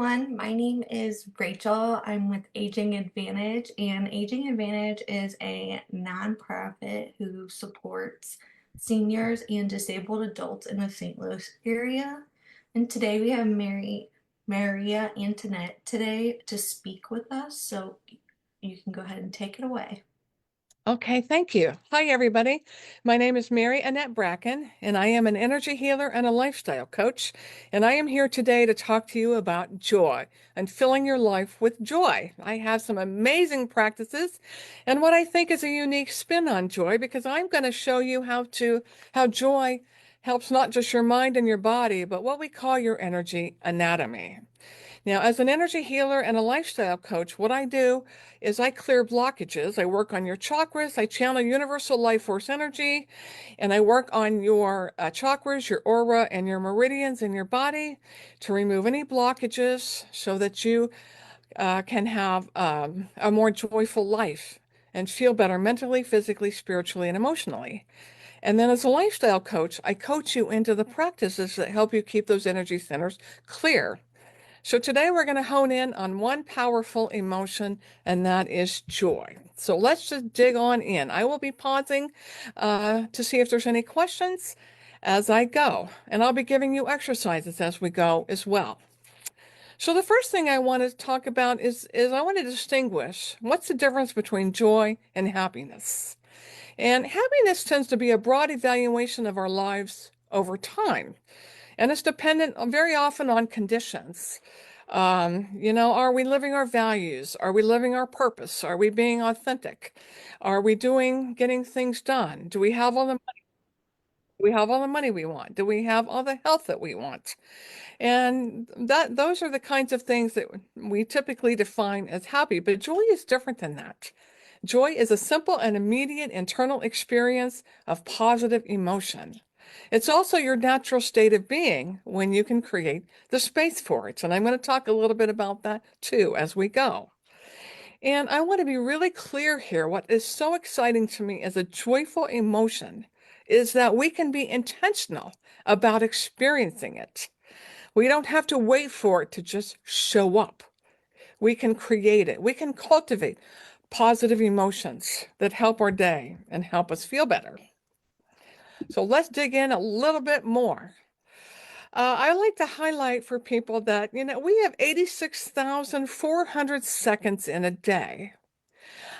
everyone. My name is Rachel. I'm with Aging Advantage, and Aging Advantage is a nonprofit who supports seniors and disabled adults in the St. Louis area. And today we have Maria Antoinette today to speak with us. So you can go ahead and take it away. Okay, thank you. Hi, everybody. My name is Mary Annette Brackinn, and I am an energy healer and a lifestyle coach. And I am here today to talk to you about joy and filling your life with joy. I have some amazing practices and what I think is a unique spin on joy, because I'm going to show you how joy helps not just your mind and your body, but what we call your energy anatomy. Now, as an energy healer and a lifestyle coach, what I do is I clear blockages. I work on your chakras. I channel universal life force energy, and I work on your chakras, your aura, and your meridians in your body to remove any blockages so that you can have a more joyful life and feel better mentally, physically, spiritually, and emotionally. And then as a lifestyle coach, I coach you into the practices that help you keep those energy centers clear. So today we're going to hone in on one powerful emotion, and that is joy. So let's just dig on in. I will be pausing to see if there's any questions as I go, and I'll be giving you exercises as we go as well. So the first thing I want to talk about is I want to distinguish what's the difference between joy and happiness. And happiness tends to be a broad evaluation of our lives over time. And it's dependent very often on conditions. Are we living our values? Are we living our purpose? Are we being authentic? Are we getting things done? Do we have all the money? Do we have all the money we want? Do we have all the health that we want? And those are the kinds of things that we typically define as happy, but joy is different than that. Joy is a simple and immediate internal experience of positive emotion. It's also your natural state of being when you can create the space for it. And I'm going to talk a little bit about that too as we go. And I want to be really clear here. What is so exciting to me as a joyful emotion is that we can be intentional about experiencing it. We don't have to wait for it to just show up. We can create it. We can cultivate positive emotions that help our day and help us feel better. So let's dig in a little bit more. I like to highlight for people that, we have 86,400 seconds in a day.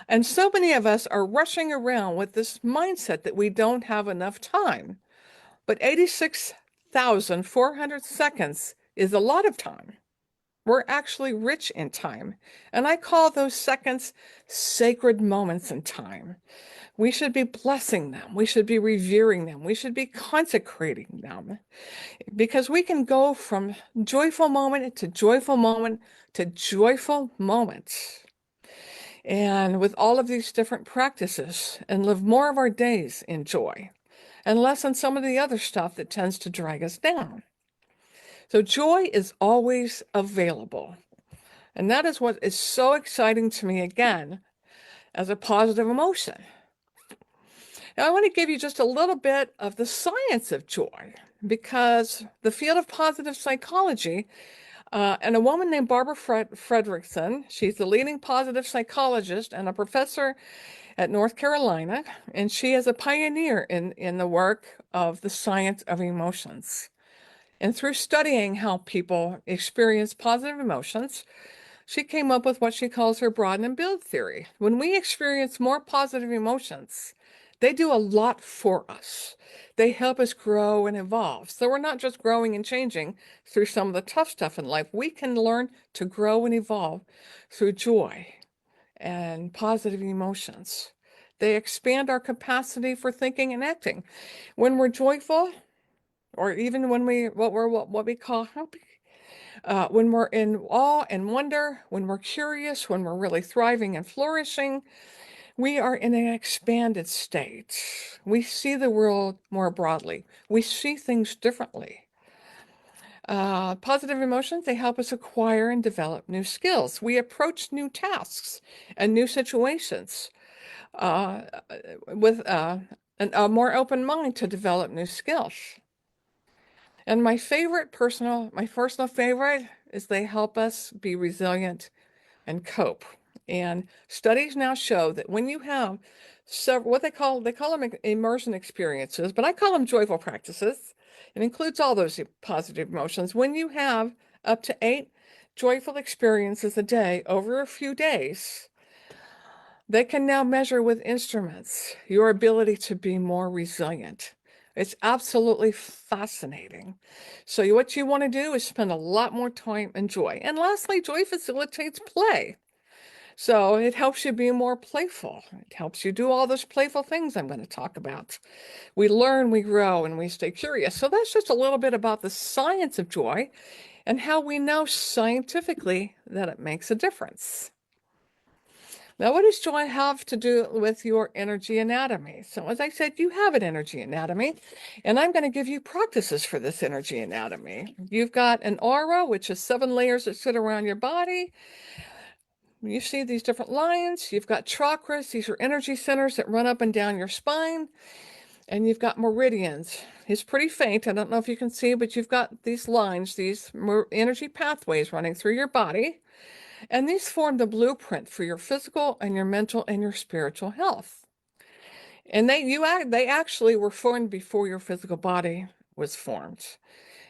And so many of us are rushing around with this mindset that we don't have enough time. But 86,400 seconds is a lot of time. We're actually rich in time. And I call those seconds sacred moments in time. We should be blessing them. We should be revering them. We should be consecrating them, because we can go from joyful moment to joyful moment to joyful moment. And with all of these different practices, and live more of our days in joy and less on some of the other stuff that tends to drag us down. So joy is always available. And that is what is so exciting to me, again, as a positive emotion. Now, I want to give you just a little bit of the science of joy, because the field of positive psychology, and a woman named Barbara Fredrickson, she's the leading positive psychologist and a professor at North Carolina, and she is a pioneer in the work of the science of emotions. And through studying how people experience positive emotions, she came up with what she calls her broaden and build theory. When we experience more positive emotions, they do a lot for us. They help us grow and evolve. So we're not just growing and changing through some of the tough stuff in life. We can learn to grow and evolve through joy and positive emotions. They expand our capacity for thinking and acting. When we're joyful, or even when what we call happy, when we're in awe and wonder, when we're curious, when we're really thriving and flourishing, we are in an expanded state. We see the world more broadly. We see things differently. Positive emotions, they help us acquire and develop new skills. We approach new tasks and new situations uh, with a more open mind to develop new skills. And my personal favorite is they help us be resilient and cope. And studies now show that when you have several, what they call them immersion experiences, but I call them joyful practices. It includes all those positive emotions. When you have up to 8 joyful experiences a day over a few days, they can now measure with instruments your ability to be more resilient. It's absolutely fascinating. So what you want to do is spend a lot more time in joy. And lastly, joy facilitates play. So it helps you be more playful. It helps you do all those playful things I'm going to talk about. We learn, we grow, and we stay curious. So that's just a little bit about the science of joy and how we know scientifically that it makes a difference. Now, what does joy have to do with your energy anatomy? So, as I said, you have an energy anatomy, and I'm going to give you practices for this energy anatomy. You've got an aura, which is 7 layers that sit around your body. You see these different lines. You've got chakras. These are energy centers that run up and down your spine. And you've got meridians. It's pretty faint. I don't know if you can see, but you've got these lines, these energy pathways running through your body. And these form the blueprint for your physical and your mental and your spiritual health. And they actually were formed before your physical body was formed.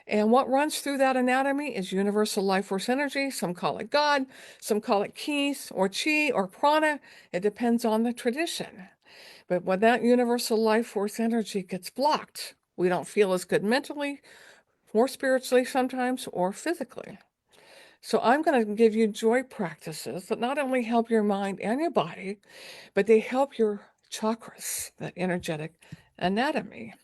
And what runs through that anatomy is universal life force energy. Some call it God, some call it Keys or Chi or Prana. It depends on the tradition. But when that universal life force energy gets blocked, we don't feel as good mentally, or spiritually sometimes, or physically. So I'm going to give you joy practices that not only help your mind and your body, but they help your chakras, that energetic anatomy.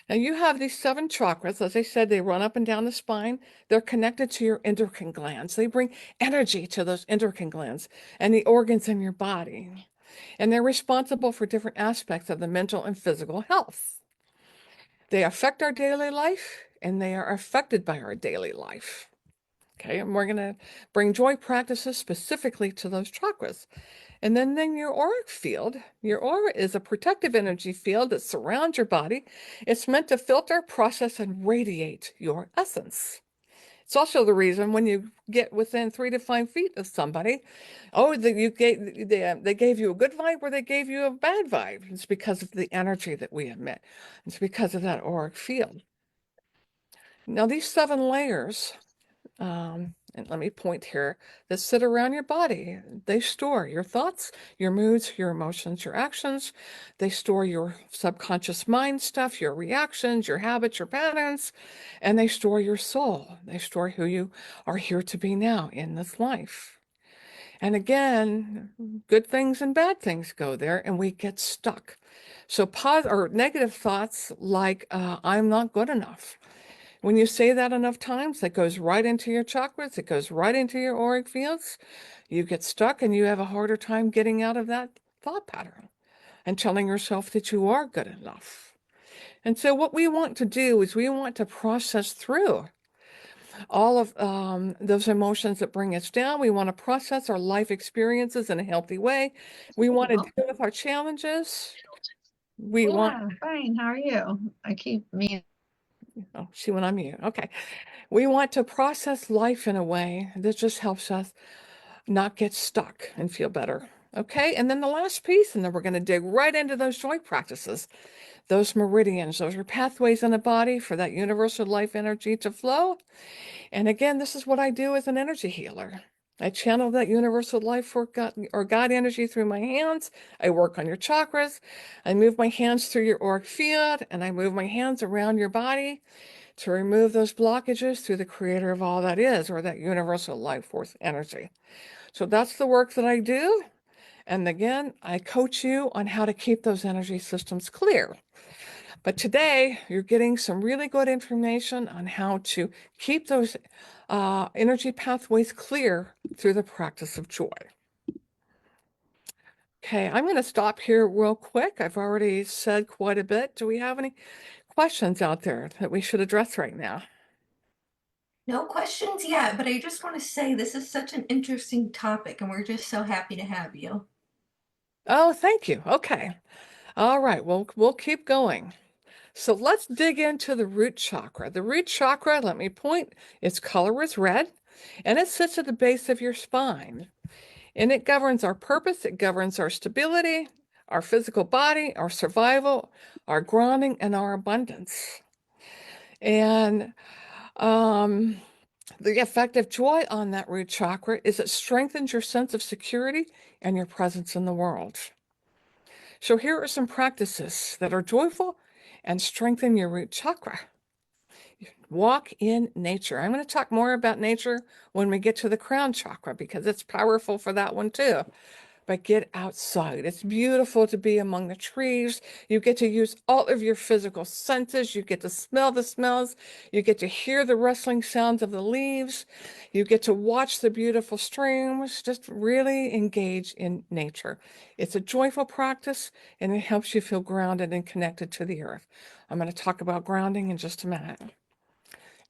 Now you have these 7 chakras. As I said, they run up and down the spine. They're connected to your endocrine glands. They bring energy to those endocrine glands and the organs in your body. And they're responsible for different aspects of the mental and physical health. They affect our daily life and they are affected by our daily life. Okay, and we're going to bring joy practices specifically to those chakras. And then your auric field, your aura is a protective energy field that surrounds your body. It's meant to filter, process, and radiate your essence. It's also the reason when you get within 3 to 5 feet of somebody, oh, they gave you a good vibe or they gave you a bad vibe. It's because of the energy that we emit. It's because of that auric field. Now, these 7 layers and let me point here, that sit around your body. They store your thoughts, your moods, your emotions, your actions. They store your subconscious mind stuff, your reactions, your habits, your patterns, and they store your soul. They store who you are here to be now in this life. And again, good things and bad things go there, and we get stuck. So or negative thoughts like, I'm not good enough. When you say that enough times, that goes right into your chakras, it goes right into your auric fields. You get stuck and you have a harder time getting out of that thought pattern and telling yourself that you are good enough. And so what we want to do is we want to process through all of those emotions that bring us down. We want to process our life experiences in a healthy way. We want to deal with our challenges. We want, Yeah, fine. How are you? I keep me. oh, she went on mute. Okay. We want to process life in a way that just helps us not get stuck and feel better. Okay, and then the last piece, and then we're going to dig right into those joy practices. Those meridians, those are pathways in the body for that universal life energy to flow. And again, this is what I do as an energy healer. I channel that universal life for God, or God energy through my hands. I work on your chakras. I move my hands through your auric field, and I move my hands around your body to remove those blockages through the creator of all that is, or that universal life force energy. So that's the work that I do. And again, I coach you on how to keep those energy systems clear. But today, you're getting some really good information on how to keep those energy pathways clear through the practice of joy. Okay, I'm going to stop here real quick. I've already said quite a bit. Do we have any questions out there that we should address right now? No questions yet, but I just want to say this is such an interesting topic, and we're just so happy to have you. Oh, thank you. Okay. All right. We'll keep going. So let's dig into the root chakra. The root chakra, let me point, its color is red, and it sits at the base of your spine. And it governs our purpose, it governs our stability, our physical body, our survival, our grounding, and our abundance. And the effect of joy on that root chakra is it strengthens your sense of security and your presence in the world. So here are some practices that are joyful and strengthen your root chakra. Walk in nature. I'm going to talk more about nature when we get to the crown chakra because it's powerful for that one too. But get outside. It's beautiful to be among the trees. You get to use all of your physical senses. You get to smell the smells. You get to hear the rustling sounds of the leaves. You get to watch the beautiful streams. Just really engage in nature. It's a joyful practice and it helps you feel grounded and connected to the earth. I'm going to talk about grounding in just a minute.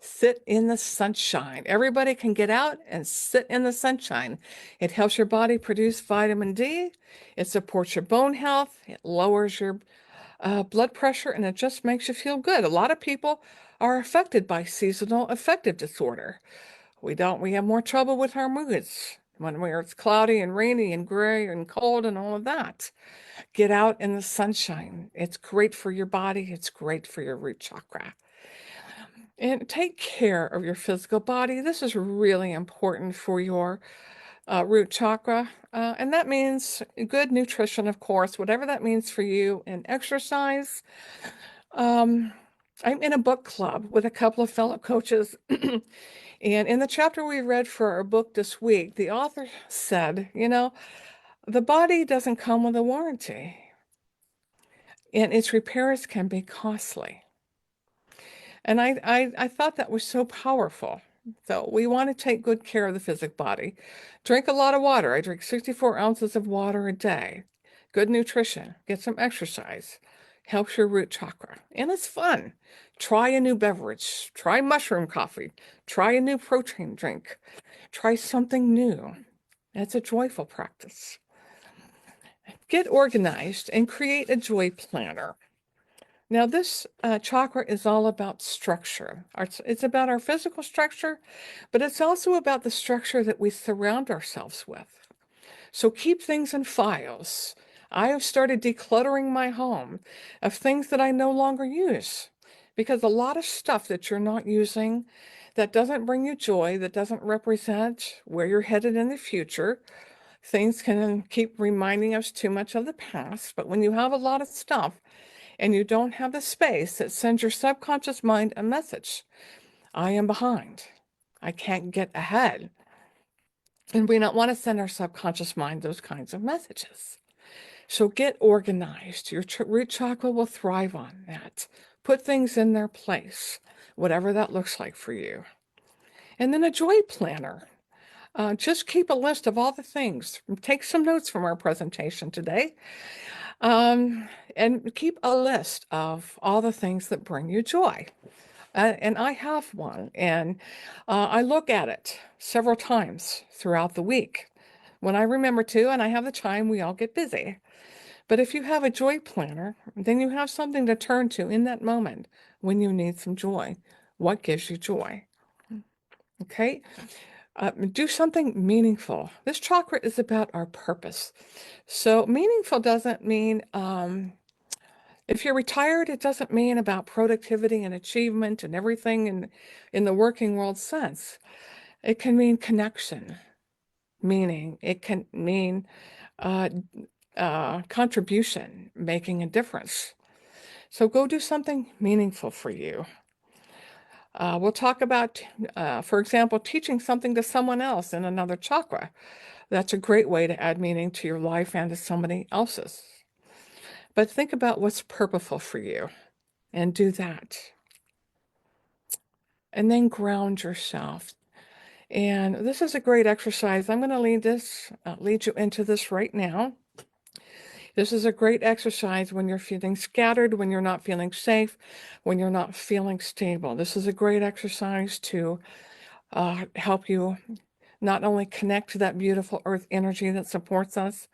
Sit in the sunshine. Everybody can get out and sit in the sunshine. It helps your body produce vitamin D. It supports your bone health. It lowers your blood pressure, and it just makes you feel good. A lot of people are affected by seasonal affective disorder. We have more trouble with our moods when it's cloudy and rainy and gray and cold and all of that. Get out in the sunshine. It's great for your body. It's great for your root chakra. And take care of your physical body. This is really important for your root chakra. And that means good nutrition, of course, whatever that means for you, and exercise. I'm in a book club with a couple of fellow coaches. And in the chapter we read for our book this week, the author said, the body doesn't come with a warranty, and its repairs can be costly. And I thought that was so powerful. So we want to take good care of the physical body. Drink a lot of water. I drink 64 ounces of water a day. Good nutrition. Get some exercise. Helps your root chakra. And it's fun. Try a new beverage. Try mushroom coffee. Try a new protein drink. Try something new. It's a joyful practice. Get organized and create a joy planner. Now, this chakra is all about structure. It's about our physical structure, but it's also about the structure that we surround ourselves with. So keep things in files. I have started decluttering my home of things that I no longer use because a lot of stuff that you're not using, that doesn't bring you joy, that doesn't represent where you're headed in the future. Things can keep reminding us too much of the past, but when you have a lot of stuff, and you don't have the space, that sends your subconscious mind a message. I am behind. I can't get ahead. And we don't want to send our subconscious mind those kinds of messages. So get organized. Your root chakra will thrive on that. Put things in their place, whatever that looks like for you. And then a joy planner. Just keep a list of all the things. Take some notes from our presentation today. And keep a list of all the things that bring you joy. And I have one, and I look at it several times throughout the week. When I remember to, and I have the time, we all get busy. But if you have a joy planner, then you have something to turn to in that moment when you need some joy. What gives you joy? Okay? Do something meaningful. This chakra is about our purpose. So meaningful doesn't mean, if you're retired, it doesn't mean about productivity and achievement and everything in the working world sense. It can mean connection, meaning. It can mean contribution, making a difference. So go do something meaningful for you. We'll talk about, for example, teaching something to someone else in another chakra. That's a great way to add meaning to your life and to somebody else's. But think about what's purposeful for you and do that. And then ground yourself. And this is a great exercise. I'm going to lead you into this right now. This is a great exercise when you're feeling scattered, when you're not feeling safe, when you're not feeling stable. This is a great exercise to help you not only connect to that beautiful earth energy that supports us,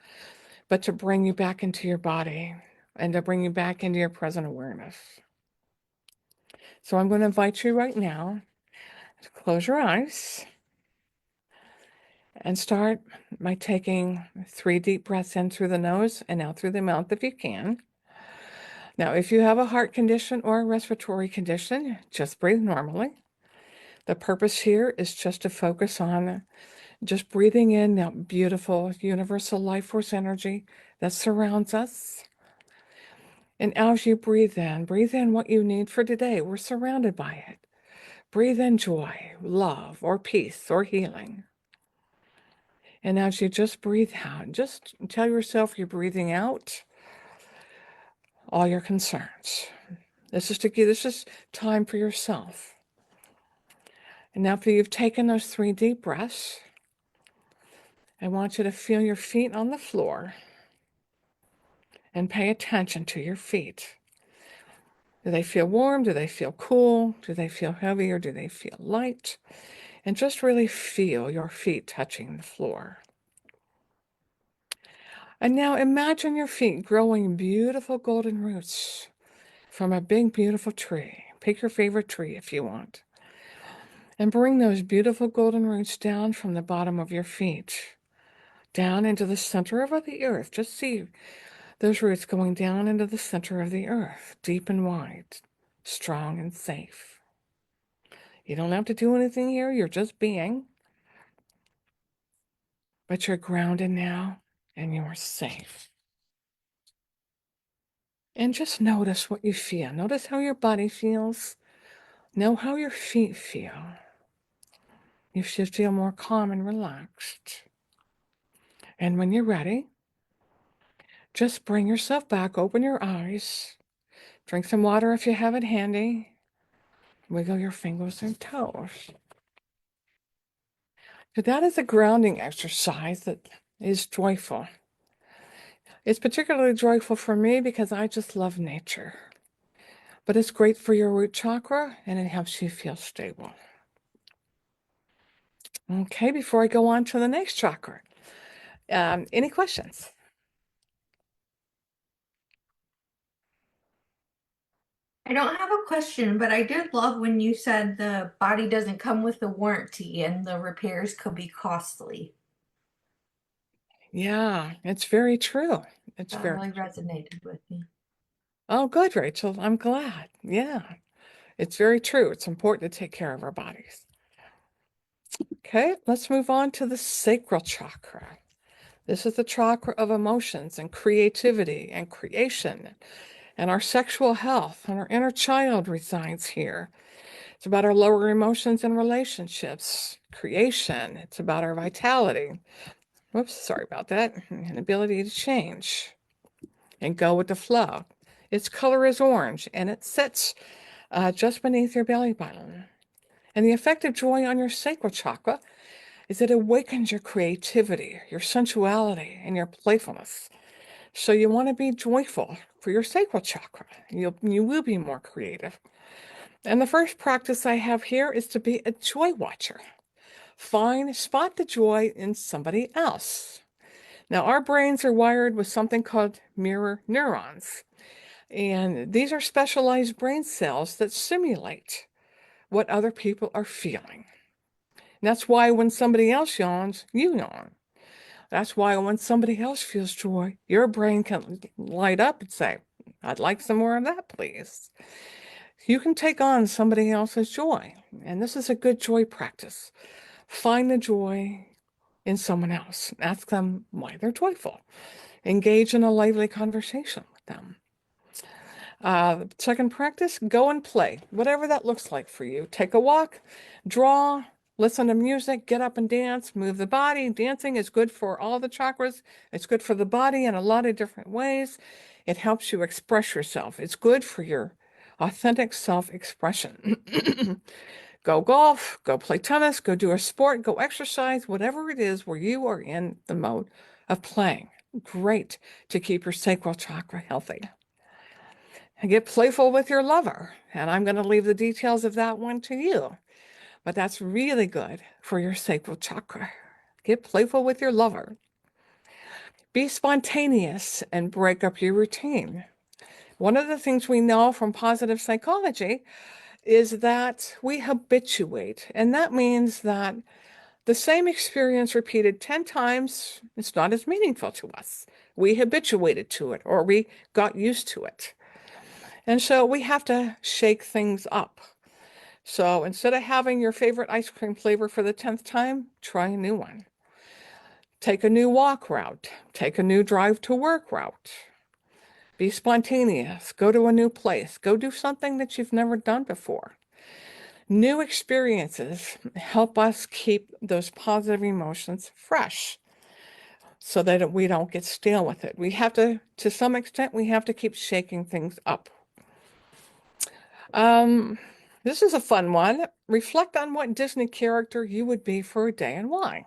but to bring you back into your body and to bring you back into your present awareness. So I'm going to invite you right now to close your eyes and start by taking 3 deep breaths in through the nose and out through the mouth if you can. Now, if you have a heart condition or a respiratory condition, just breathe normally. The purpose here is just to focus on just breathing in that beautiful universal life force energy that surrounds us. And as you breathe in what you need for today. We're surrounded by it. Breathe in joy, love, or peace, or healing. And as you just breathe out, just tell yourself you're breathing out all your concerns. This is time for yourself. And now after you've taken those 3 deep breaths, I want you to feel your feet on the floor and pay attention to your feet. Do they feel warm? Do they feel cool? Do they feel heavy or do they feel light? And just really feel your feet touching the floor. And now imagine your feet growing beautiful golden roots from a big, beautiful tree. Pick your favorite tree if you want. And bring those beautiful golden roots down from the bottom of your feet, down into the center of the earth. Just see those roots going down into the center of the earth, deep and wide, strong and safe. You don't have to do anything here. You're just being. But you're grounded now and you're safe. And just notice what you feel. Notice how your body feels. Know how your feet feel. You should feel more calm and relaxed. And when you're ready, just bring yourself back, open your eyes, drink some water if you have it handy, wiggle your fingers and toes. So that is a grounding exercise that is joyful. It's particularly joyful for me because I just love nature. But it's great for your root chakra and it helps you feel stable. Okay, before I go on to the next chakra, any questions? I don't have a question, but I did love when you said the body doesn't come with a warranty and the repairs could be costly. Yeah, it's very true. It's That very really true. resonated with me. Oh, good, Rachel. I'm glad. Yeah, it's very true. It's important to take care of our bodies. Okay, let's move on to the sacral chakra. This is the chakra of emotions and creativity and creation, and our sexual health and our inner child resides here. It's about our lower emotions and relationships, creation. It's about our vitality. Whoops, sorry about that. And ability to change and go with the flow. Its color is orange and it sits just beneath your belly button. And the effect of joy on your sacral chakra is it awakens your creativity, your sensuality, and your playfulness. So you want to be joyful for your sacral chakra. You will be more creative. And the first practice I have here is to be a joy watcher. Spot the joy in somebody else. Now, our brains are wired with something called mirror neurons. And these are specialized brain cells that simulate what other people are feeling. And that's why when somebody else yawns, you yawn. That's why when somebody else feels joy, your brain can light up and say, I'd like some more of that, please. You can take on somebody else's joy. And this is a good joy practice. Find the joy in someone else. Ask them why they're joyful. Engage in a lively conversation with them. Second practice, go and play, whatever that looks like for you. Take a walk, draw, listen to music, get up and dance, move the body. Dancing is good for all the chakras. It's good for the body in a lot of different ways. It helps you express yourself. It's good for your authentic self-expression. Go golf, go play tennis, go do a sport, go exercise, whatever it is where you are in the mode of playing. Great to keep your sacral chakra healthy. And get playful with your lover. And I'm going to leave the details of that one to you. But that's really good for your sacral chakra. Get playful with your lover. Be spontaneous and break up your routine. One of the things we know from positive psychology is that we habituate. And that means that the same experience repeated 10 times, it's not as meaningful to us. We habituated to it or we got used to it. And so we have to shake things up. So instead of having your favorite ice cream flavor for the 10th time, try a new one. Take a new walk route. Take a new drive to work route. Be spontaneous. Go to a new place. Go do something that you've never done before. New experiences help us keep those positive emotions fresh so that we don't get stale with it. We have to some extent, we have to keep shaking things up. This is a fun one. Reflect on what Disney character you would be for a day and why.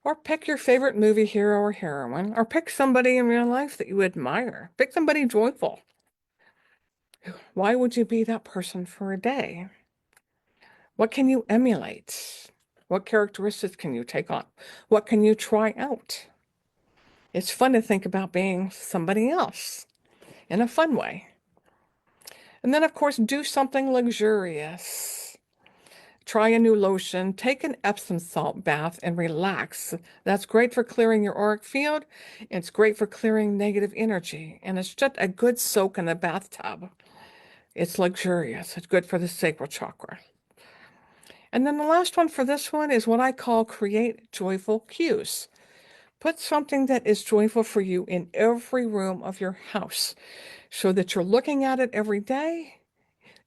Or pick your favorite movie hero or heroine, or pick somebody in real life that you admire. Pick somebody joyful. Why would you be that person for a day? What can you emulate? What characteristics can you take on? What can you try out? It's fun to think about being somebody else in a fun way. And then, of course, do something luxurious. Try a new lotion, take an Epsom salt bath, and relax. That's great for clearing your auric field. It's great for clearing negative energy. And it's just a good soak in the bathtub. It's luxurious. It's good for the sacral chakra. And then the last one for this one is what I call create joyful cues. Put something that is joyful for you in every room of your house so that you're looking at it every day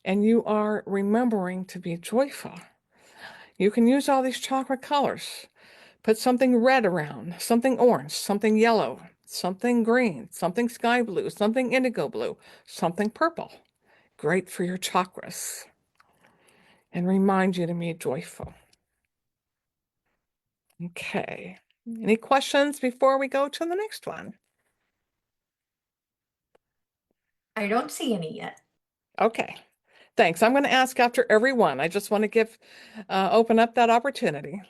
and you are remembering to be joyful. You can use all these chakra colors. Put something red around, something orange, something yellow, something green, something sky blue, something indigo blue, something purple. Great for your chakras and remind you to be joyful. Okay. Any questions before we go to the next one? I don't see any yet. Okay. Thanks. I'm going to ask after every one. I just want to open up that opportunity.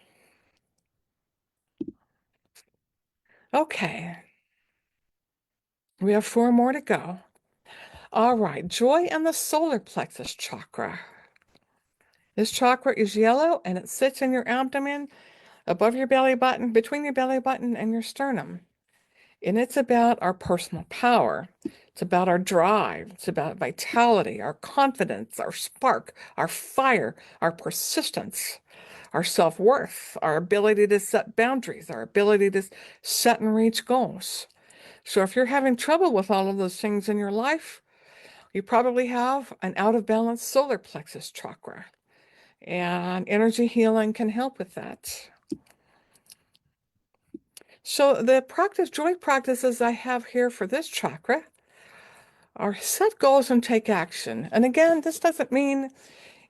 Okay. We have 4 more to go. All right. Joy and the solar plexus chakra. This chakra is yellow and it sits in your abdomen, above your belly button, between your belly button and your sternum. And it's about our personal power. It's about our drive. It's about vitality, our confidence, our spark, our fire, our persistence, our self-worth, our ability to set boundaries, our ability to set and reach goals. So if you're having trouble with all of those things in your life, you probably have an out of balance solar plexus chakra. And energy healing can help with that. So the joy practices I have here for this chakra are set goals and take action. And again, this doesn't mean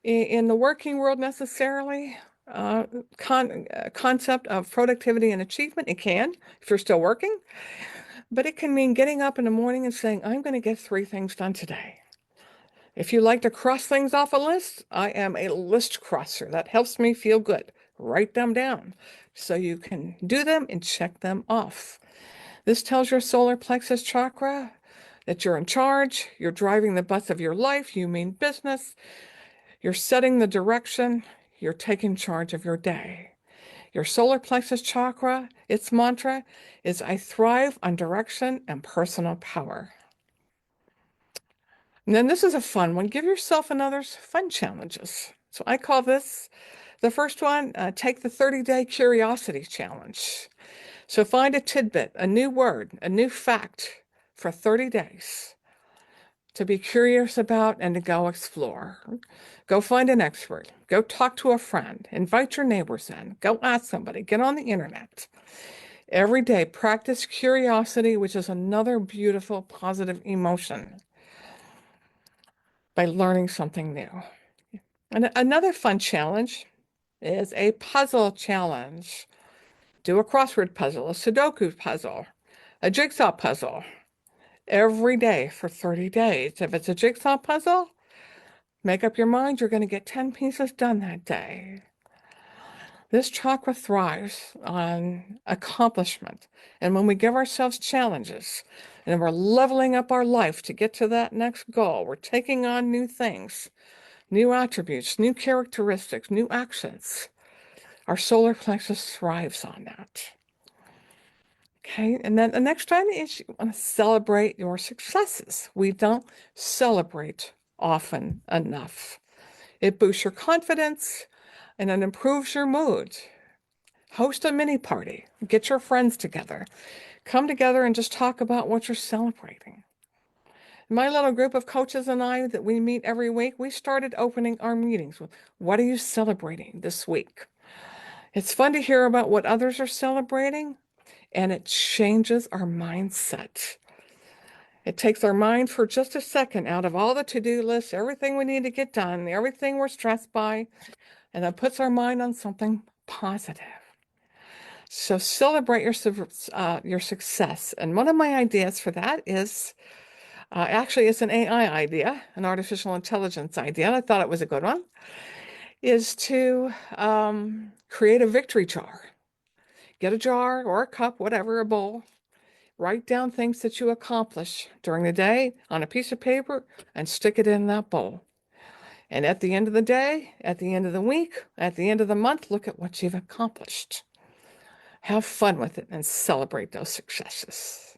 in the working world necessarily concept of productivity and achievement. It can, if you're still working, but it can mean getting up in the morning and saying, I'm going to get 3 things done today. If you like to cross things off a list, I am a list crosser. That helps me feel good. Write them down so you can do them and check them off. This tells your solar plexus chakra that you're in charge, you're driving the bus of your life, you mean business, you're setting the direction, you're taking charge of your day. Your solar plexus chakra, its mantra is I thrive on direction and personal power. And then this is a fun one. Give yourself another fun challenges. So I call this, the first one, take the 30-day curiosity challenge. So find a tidbit, a new word, a new fact for 30 days to be curious about and to go explore. Go find an expert. Go talk to a friend. Invite your neighbors in. Go ask somebody. Get on the internet. Every day, practice curiosity, which is another beautiful, positive emotion, by learning something new. And another fun challenge is a puzzle challenge. Do a crossword puzzle, a Sudoku puzzle, a jigsaw puzzle every day for 30 days. If it's a jigsaw puzzle, make up your mind you're going to get 10 pieces done that day. This chakra thrives on accomplishment. And when we give ourselves challenges and we're leveling up our life to get to that next goal, we're taking on new things, new attributes, new characteristics, new accents. Our solar plexus thrives on that. Okay, and then the next time is you want to celebrate your successes. We don't celebrate often enough. It boosts your confidence and it improves your mood. Host a mini party, get your friends together, come together and just talk about what you're celebrating. My little group of coaches and I that we meet every week, we started opening our meetings with, what are you celebrating this week? It's fun to hear about what others are celebrating, and it changes our mindset. It takes our mind for just a second out of all the to-do lists, everything we need to get done, everything we're stressed by, and it puts our mind on something positive. So celebrate your success. And one of my ideas for that is actually it's an AI idea, an artificial intelligence idea. And I thought it was a good one. Is to create a victory jar. Get a jar or a cup, whatever, a bowl. Write down things that you accomplish during the day on a piece of paper and stick it in that bowl. And at the end of the day, at the end of the week, at the end of the month, look at what you've accomplished. Have fun with it and celebrate those successes.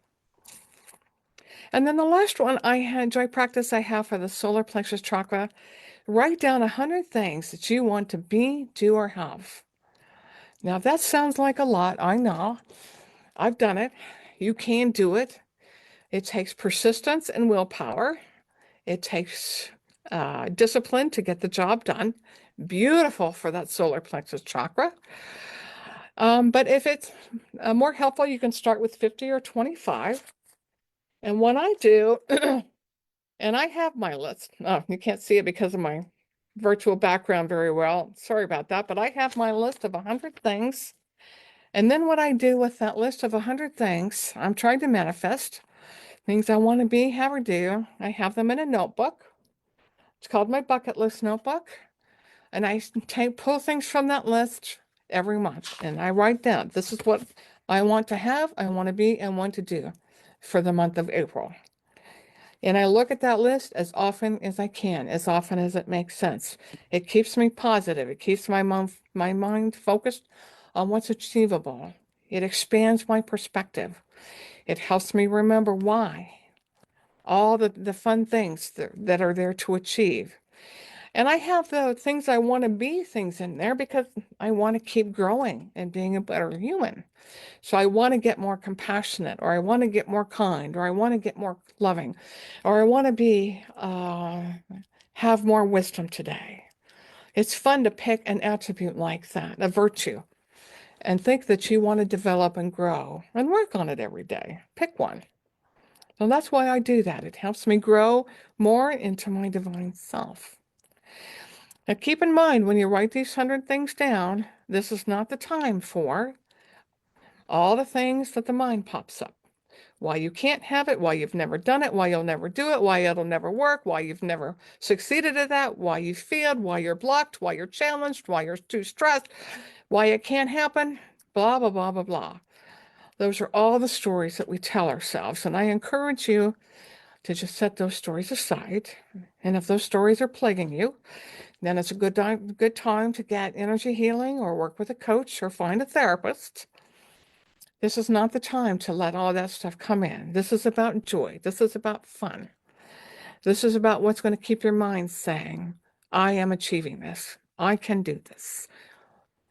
And then the last one joy practice I have for the solar plexus chakra, write down 100 things that you want to be, do, or have. Now that sounds like a lot, I know. I've done it. You can do it. It takes persistence and willpower. It takes discipline to get the job done. Beautiful for that solar plexus chakra. But if it's more helpful, you can start with 50 or 25. And what I do, and I have my list. Oh, you can't see it because of my virtual background very well. Sorry about that, but I have my list of 100 things. And then what I do with that list of 100 things, I'm trying to manifest things I want to be, have, or do. I have them in a notebook. It's called my bucket list notebook. And I pull things from that list every month. And I write down, this is what I want to have, I want to be, and want to do for the month of April. And I look at that list as often as I can, as often as it makes sense. It keeps me positive. It keeps my mind focused on what's achievable. It expands my perspective. It helps me remember why. All the fun things that are there to achieve. And I have the things I want to be things in there because I want to keep growing and being a better human. So I want to get more compassionate, or I want to get more kind, or I want to get more loving, or I want to have more wisdom today. It's fun to pick an attribute like that, a virtue, and think that you want to develop and grow and work on it every day. Pick one. So that's why I do that. It helps me grow more into my divine self. Now keep in mind when you write these 100 things down, this is not the time for all the things that the mind pops up. Why you can't have it, why you've never done it, why you'll never do it, why it'll never work, why you've never succeeded at that, why you failed, why you're blocked, why you're challenged, why you're too stressed, why it can't happen, blah, blah, blah, blah, blah. Those are all the stories that we tell ourselves. And I encourage you to just set those stories aside. And if those stories are plaguing you, then it's a good time to get energy healing or work with a coach or find a therapist. This is not the time to let all that stuff come in. This is about joy. This is about fun. This is about what's going to keep your mind saying, I am achieving this. I can do this.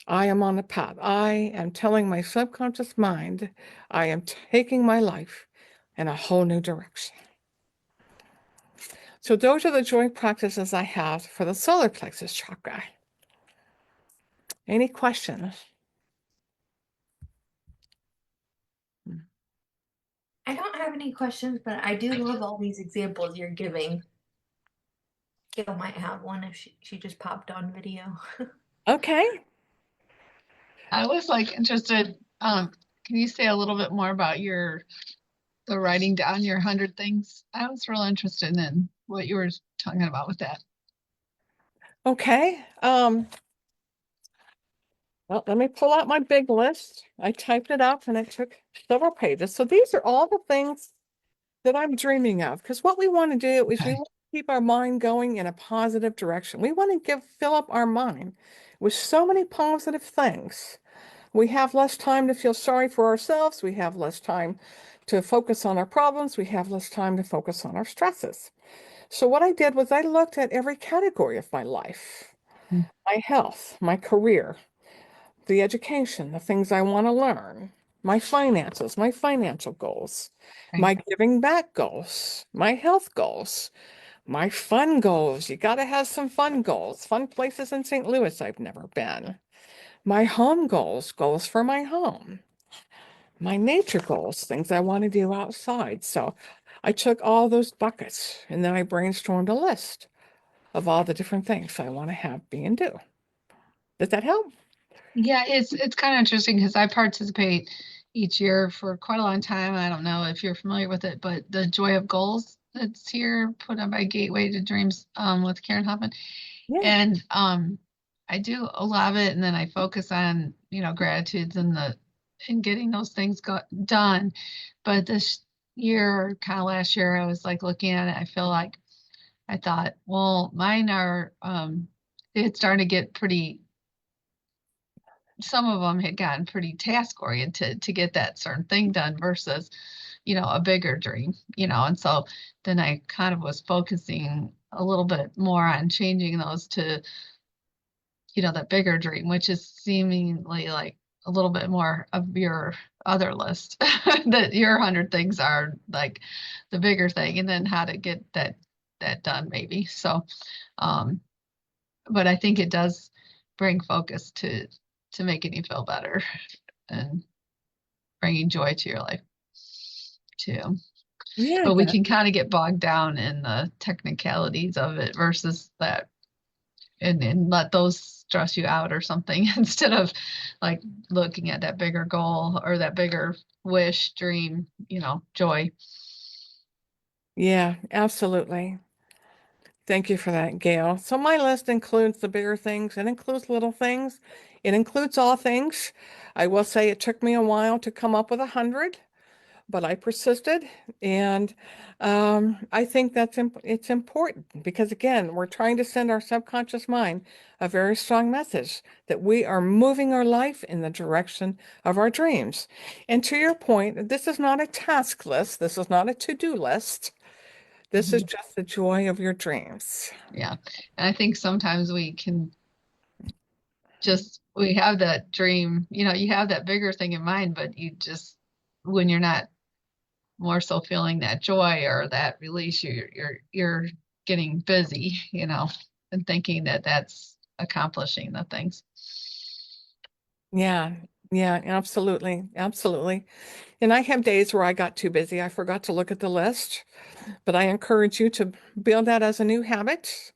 I am on the path. I am telling my subconscious mind, I am taking my life in a whole new direction. So those are the joy practices I have for the solar plexus chakra. Any questions? I don't have any questions, but I do love all these examples you're giving. Gail might have one if she just popped on video. Okay. I was like interested, can you say a little bit more about the writing down your 100 things? I was real interested in what you were talking about with that. Okay. Well, let me pull out my big list. I typed it up and it took several pages. So these are all the things that I'm dreaming of. Because what we want to do is we Okay. want to keep our mind going in a positive direction. We want to fill up our mind with so many positive things. We have less time to feel sorry for ourselves. We have less time to focus on our problems. We have less time to focus on our stresses. So what I did was I looked at every category of my life, my health, my career, the education, the things I want to learn, my finances, my financial goals, Right. my giving back goals, my health goals, my fun goals. You got to have some fun goals. Fun places in St. Louis I've never been. My home goals, goals for my home. My nature goals, things I want to do outside. So I took all those buckets and then I brainstormed a list of all the different things I want to have, be, and do. Does that help? Yeah, it's kind of interesting because I participate each year for quite a long time. I don't know if you're familiar with it, but the Joy of Goals that's here put on by Gateway to Dreams with Karen Hoffman. Yeah. And I do a lot of it, and then I focus on, gratitudes and getting those things done. But this year, kind of last year, I was like looking at it. I feel like I thought, well, mine are they had started to get pretty. Some of them had gotten pretty task oriented to get that certain thing done versus, a bigger dream, and so then I kind of was focusing a little bit more on changing those to, that bigger dream, which is seemingly like a little bit more of your other list that your 100 things are like the bigger thing, and then how to get that done maybe. So, um, but I think it does bring focus to making you feel better and bringing joy to your life too. Yeah, But we that, can kind of get bogged down in the technicalities of it versus that, and let those stress you out or something instead of like looking at that bigger goal or that bigger wish, dream, joy. yeah, absolutely. Thank you for that, Gail. So my list includes the bigger things. It includes little things. It includes all things. I will say it took me a while to come up with 100, but I persisted, and I think it's important because again, we're trying to send our subconscious mind a very strong message that we are moving our life in the direction of our dreams. And to your point, this is not a task list. This is not a to-do list. This is Mhm. just the joy of your dreams. Yeah. And I think sometimes we have that dream, you have that bigger thing in mind, but you just, when you're not more so feeling that joy or that release, you're getting busy, and thinking that that's accomplishing the things. Yeah, yeah, absolutely, absolutely. And I have days where I got too busy. I forgot to look at the list, but I encourage you to build that as a new habit.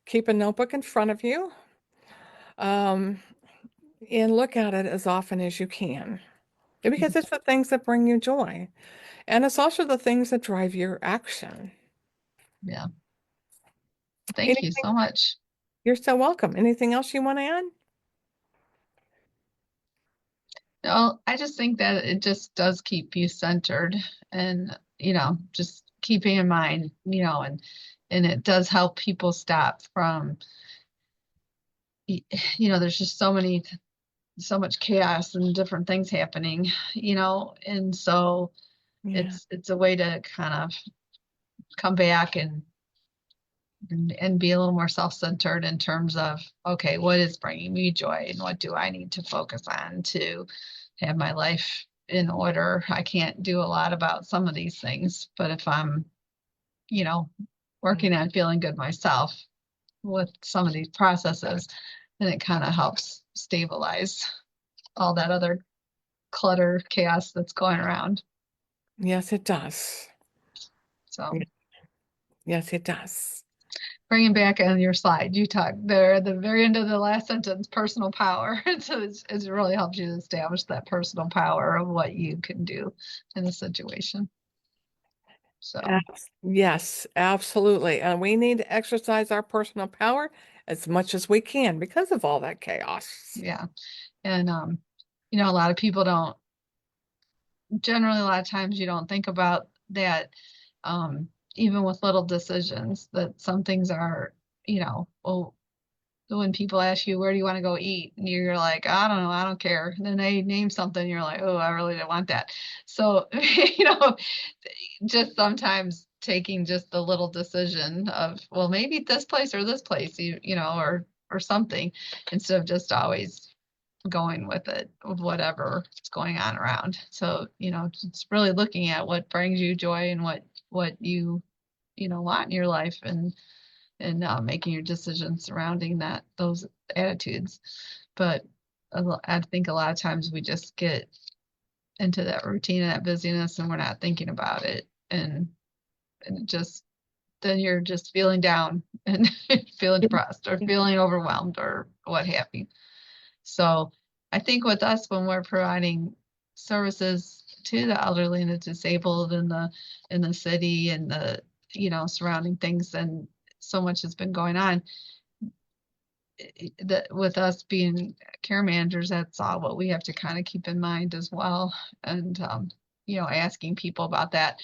Keep a notebook in front of you, um, and look at it as often as you can. Because it's the things that bring you joy. And it's also the things that drive your action. Yeah. Thank you Anything, so much. you're so welcome. Anything else you want to add? Well, I just think that it just does keep you centered and, just keeping in mind, and it does help people stop from, there's just so much chaos and different things happening, and so Yeah, it's a way to kind of come back and be a little more self-centered in terms of, okay, what is bringing me joy and what do I need to focus on to have my life in order. I can't do a lot about some of these things, but if I'm, you know, working on feeling good myself with some of these processes, then it kind of helps stabilize all that other clutter, chaos that's going around. yes, it does. So Ye- Yes, it does. bringing back on your slide, you talked there at the very end of the last sentence, personal power. So it really helps you establish that personal power of what you can do in a situation. So Yes, absolutely. And we need to exercise our personal power as much as we can because of all that chaos. yeah, and a lot of people don't generally, a lot of times you don't think about that, even with little decisions, that some things are, oh, when people ask you, where do you want to go eat? And you're like, I don't know, I don't care. And then they name something, you're like, oh, I really don't want that. So, just sometimes taking just the little decision of, well, maybe this place or this place, or something, instead of just always going with it, with whatever is going on around. So, it's really looking at what brings you joy and what you want in your life, and making your decisions surrounding those attitudes. But I think a lot of times we just get into that routine and that busyness, and we're not thinking about it, and it just then you're just feeling down and feeling depressed or feeling overwhelmed or what have you. So I think with us, when we're providing services to the elderly and the disabled in the city and the surrounding things, and so much has been going on, that with us being care managers, that's all what we have to kind of keep in mind as well. And asking people about that.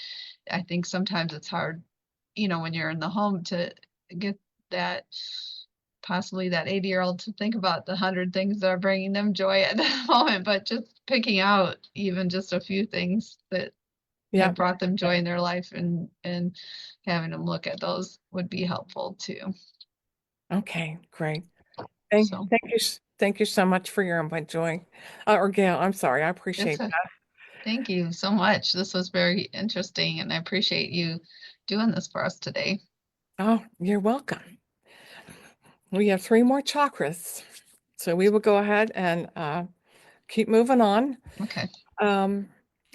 I think sometimes it's hard, when you're in the home, to get that, possibly that 80-year-old, to think about the 100 things that are bringing them joy at the moment, but just picking out even just a few things that Yeah. have brought them joy in their life, and having them look at those would be helpful too. Okay, great. Thank, So thank you. Thank you so much for your input, Joy. Or Gail, I'm sorry. I appreciate that. thank you so much. This was very interesting, and I appreciate you doing this for us today. Oh, you're welcome. We have 3 more chakras. So we will go ahead and keep moving on. Okay.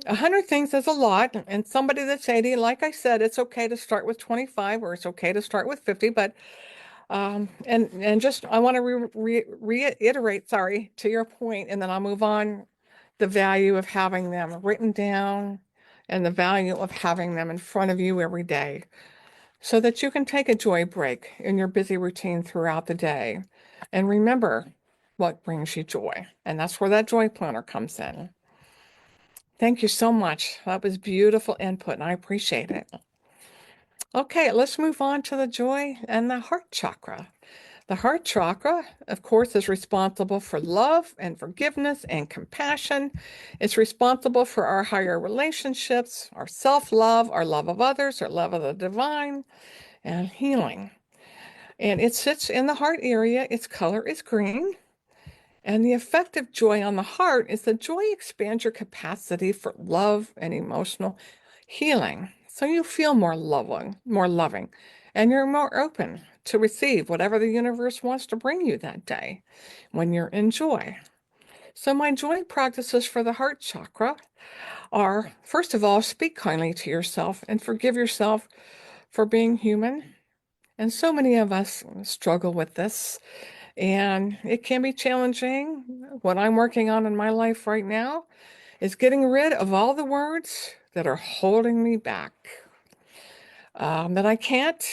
100 things is a lot. And somebody that's 80, like I said, it's okay to start with 25 or it's okay to start with 50. But and just I want to reiterate, sorry, to your point, and then I'll move on. The value of having them written down and the value of having them in front of you every day so that you can take a joy break in your busy routine throughout the day and remember what brings you joy. And that's where that joy planner comes in. Thank you so much. That was beautiful input, and I appreciate it. Okay, let's move on to the joy and the heart chakra. The heart chakra, of course, is responsible for love and forgiveness and compassion. It's responsible for our higher relationships, our self-love, our love of others, our love of the divine, and healing. And it sits in the heart area. Its color is green. And the effect of joy on the heart is that joy expands your capacity for love and emotional healing. So you feel more loving, and you're more open to receive whatever the universe wants to bring you that day when you're in joy. So my joy practices for the heart chakra are, first of all, speak kindly to yourself and forgive yourself for being human. And so many of us struggle with this, and it can be challenging. What I'm working on in my life right now is getting rid of all the words that are holding me back. That I can't,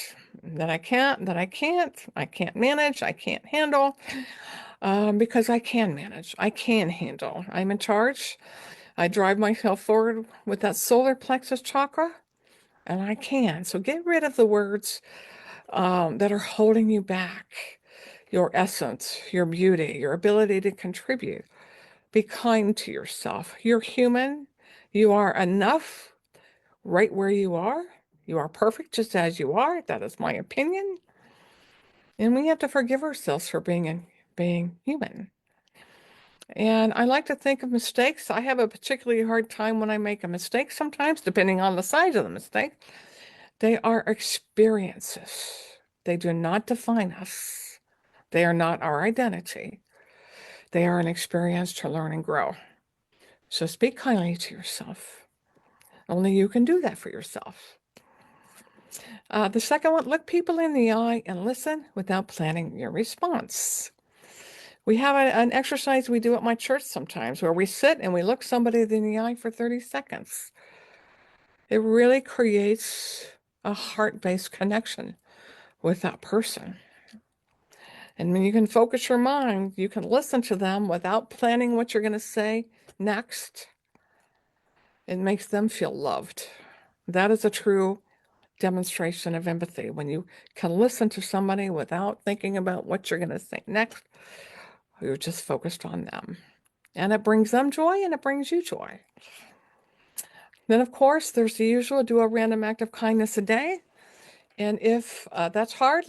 I can't manage, I can't handle, because I can manage, I can handle, I'm in charge. I drive myself forward with that solar plexus chakra, and I can. So get rid of the words that are holding you back. Your essence, your beauty, your ability to contribute. Be kind to yourself. You're human. You are enough right where you are. You are perfect just as you are. That is my opinion. And we have to forgive ourselves for being human. And I like to think of mistakes. I have a particularly hard time when I make a mistake sometimes, depending on the size of the mistake. They are experiences. They do not define us. They are not our identity. They are an experience to learn and grow. So speak kindly to yourself. Only you can do that for yourself. The second one, look people in the eye and listen without planning your response. We have an exercise we do at my church sometimes where we sit and we look somebody in the eye for 30 seconds. It really creates a heart-based connection with that person. And when you can focus your mind, you can listen to them without planning what you're going to say next. It makes them feel loved. That is a true demonstration of empathy, when you can listen to somebody without thinking about what you're going to say next. You're just focused on them. And it brings them joy and it brings you joy. Then, of course, there's the usual do a random act of kindness a day. And if that's hard,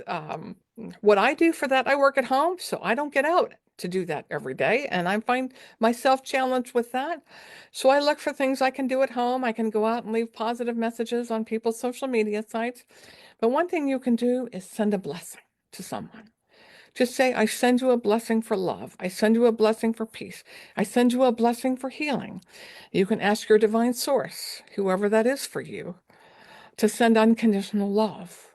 what I do for that, I work at home, so I don't get out to do that every day. And I find myself challenged with that. So I look for things I can do at home. I can go out and leave positive messages on people's social media sites. But one thing you can do is send a blessing to someone. Just say, I send you a blessing for love. I send you a blessing for peace. I send you a blessing for healing. You can ask your divine source, whoever that is for you, to send unconditional love.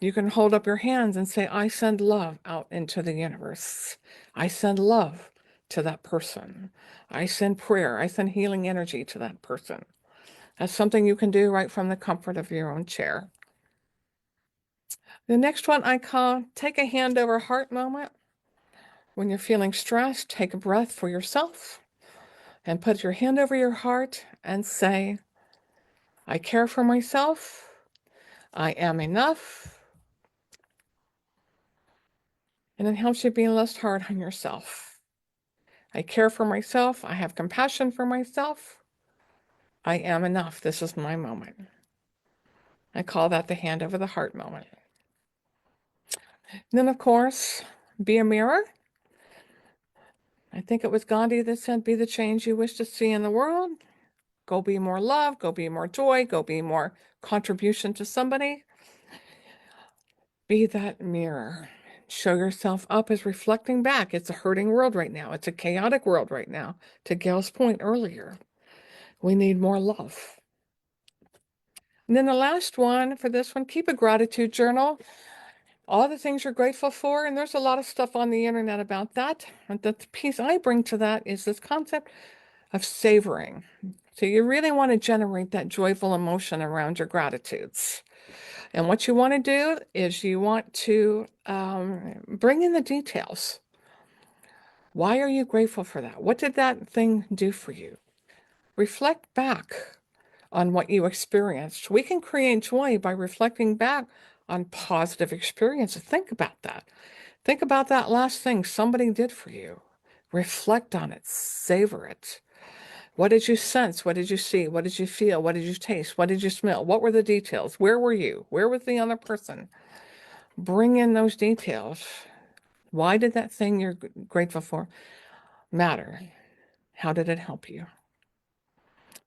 You can hold up your hands and say, I send love out into the universe. I send love to that person. I send prayer. I send healing energy to that person. That's something you can do right from the comfort of your own chair. The next one I call take a hand over heart moment. When you're feeling stressed, take a breath for yourself and put your hand over your heart and say, I care for myself. I am enough. And it helps you be less hard on yourself. I care for myself. I have compassion for myself. I am enough. This is my moment. I call that the hand over the heart moment. And then, of course, be a mirror. I think it was Gandhi that said, be the change you wish to see in the world. Go be more love. Go be more joy. Go be more contribution to somebody. Be that mirror. Show yourself up as reflecting back. It's a hurting world right now. It's a chaotic world right now. To Gail's point earlier, we need more love. And then the last one for this one, keep a gratitude journal. All the things you're grateful for, and there's a lot of stuff on the internet about that. And the piece I bring to that is this concept of savoring. So you really want to generate that joyful emotion around your gratitudes. And what you want to do is you want to bring in the details. Why are you grateful for that? What did that thing do for you? Reflect back on what you experienced. We can create joy by reflecting back on positive experiences. Think about that. Think about that last thing somebody did for you. Reflect on it. Savor it. What did you sense? What did you see? What did you feel? What did you taste? What did you smell? What were the details? Where were you? Where was the other person? Bring in those details. Why did that thing you're grateful for matter? How did it help you?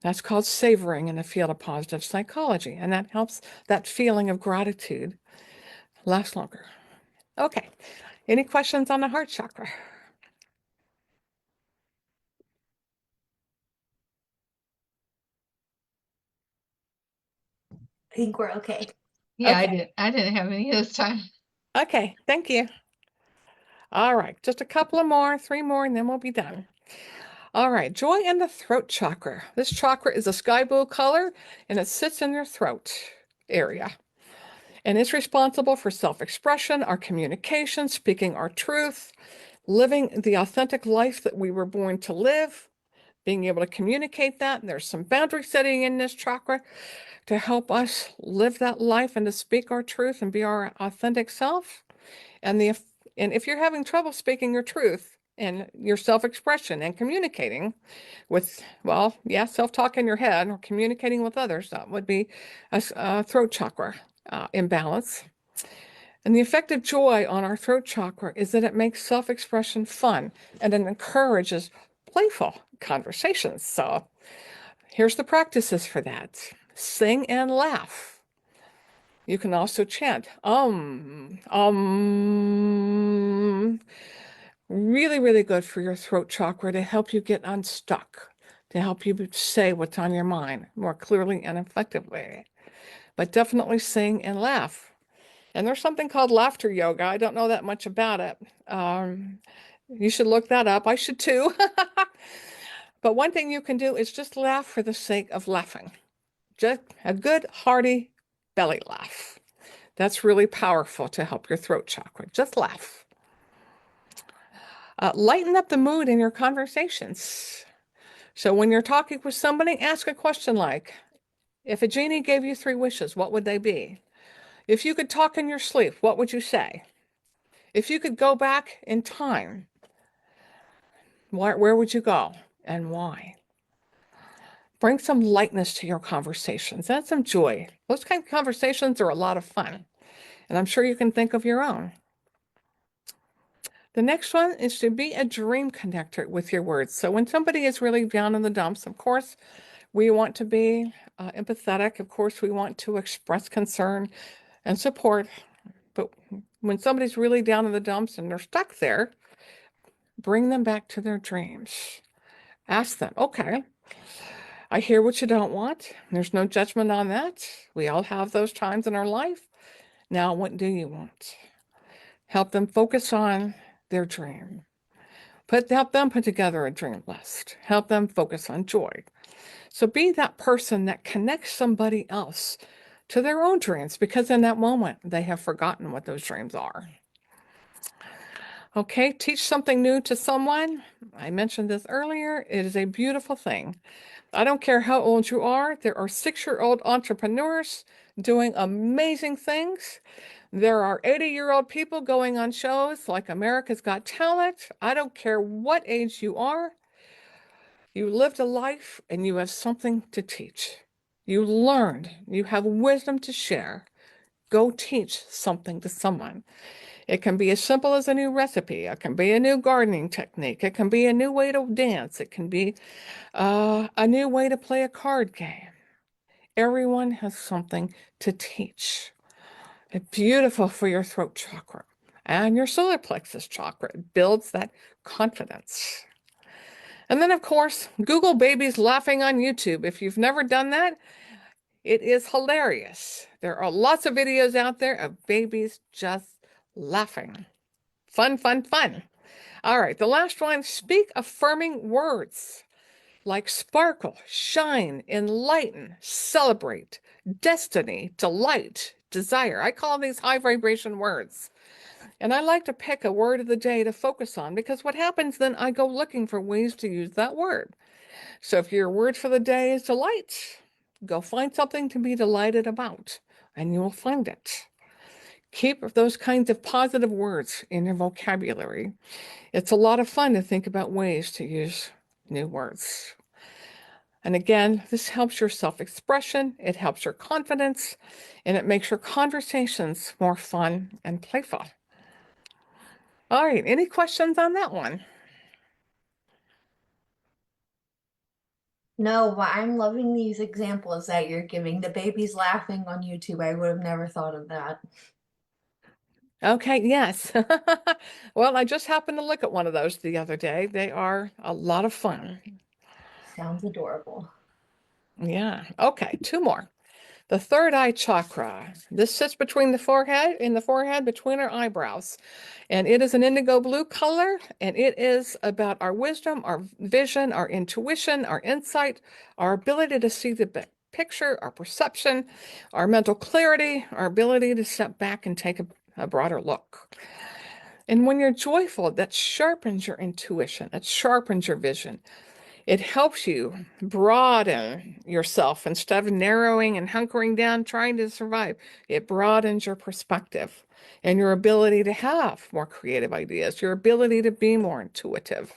That's called savoring in the field of positive psychology, and that helps that feeling of gratitude last longer. Okay, any questions on the heart chakra? I think we're okay. Yeah, Okay. I didn't have any this time. Okay, thank you. All right, just a couple of more, 3 more, and then we'll be done. All right, joy in the throat chakra. This chakra is a sky blue color, and it sits in your throat area. And it's responsible for self-expression, our communication, speaking our truth, living the authentic life that we were born to live, being able to communicate that. And there's some boundary setting in this chakra to help us live that life and to speak our truth and be our authentic self. And if you're having trouble speaking your truth and your self-expression and communicating with, well, yeah, self-talk in your head or communicating with others, that would be a throat chakra imbalance. And the effect of joy on our throat chakra is that it makes self-expression fun and it encourages playful conversations. So here's the practices for that. Sing and laugh. You can also chant, Really, really good for your throat chakra to help you get unstuck, to help you say what's on your mind more clearly and effectively. But definitely sing and laugh. And there's something called laughter yoga. I don't know that much about it. You should look that up. I should too. But one thing you can do is just laugh for the sake of laughing. Just a good, hearty belly laugh. That's really powerful to help your throat chakra. Just laugh. Lighten up the mood in your conversations. So when you're talking with somebody, ask a question like, If a genie gave you 3 wishes, what would they be? If you could talk in your sleep, what would you say? If you could go back in time, where would you go and why? Bring some lightness to your conversations. Add some joy. Those kind of conversations are a lot of fun. And I'm sure you can think of your own. The next one is to be a dream connector with your words. So when somebody is really down in the dumps, of course, we want to be empathetic. Of course, we want to express concern and support. But when somebody's really down in the dumps and they're stuck there, bring them back to their dreams. Ask them, okay, I hear what you don't want. There's no judgment on that. We all have those times in our life. Now, what do you want? Help them focus on their dream. Help them put together a dream list. Help them focus on joy. So be that person that connects somebody else to their own dreams, because in that moment, they have forgotten what those dreams are. Okay, teach something new to someone. I mentioned this earlier. It is a beautiful thing. I don't care how old you are. There are 6-year-old entrepreneurs doing amazing things. There are 80-year-old people going on shows like America's Got Talent. I don't care what age you are. You lived a life and you have something to teach. You learned. You have wisdom to share. Go teach something to someone. It can be as simple as a new recipe. It can be a new gardening technique. It can be a new way to dance. It can be a new way to play a card game. Everyone has something to teach. It's beautiful for your throat chakra and your solar plexus chakra. It builds that confidence. And then, of course, Google babies laughing on YouTube. If you've never done that, it is hilarious. There are lots of videos out there of babies just laughing. Fun, fun, fun. All right, the last one, speak affirming words like sparkle, shine, enlighten, celebrate, destiny, delight, desire. I call these high vibration words. And I like to pick a word of the day to focus on, because what happens then, I go looking for ways to use that word. So if your word for the day is delight, go find something to be delighted about, and you will find it. Keep those kinds of positive words in your vocabulary. It's a lot of fun to think about ways to use new words. And again, this helps your self-expression, it helps your confidence, and it makes your conversations more fun and playful. All right, any questions on that one? No, but I'm loving these examples that you're giving. The babies laughing on YouTube. I would have never thought of that. Okay, yes. Well, I just happened to look at one of those the other day. They are a lot of fun. Sounds adorable. Yeah. Okay, 2 more. The third eye chakra. This sits between the forehead, between our eyebrows. And it is an indigo blue color, and it is about our wisdom, our vision, our intuition, our insight, our ability to see the big picture, our perception, our mental clarity, our ability to step back and take a broader look. And when you're joyful, that sharpens your intuition, it sharpens your vision. It helps you broaden yourself instead of narrowing and hunkering down, trying to survive. It broadens your perspective and your ability to have more creative ideas, your ability to be more intuitive.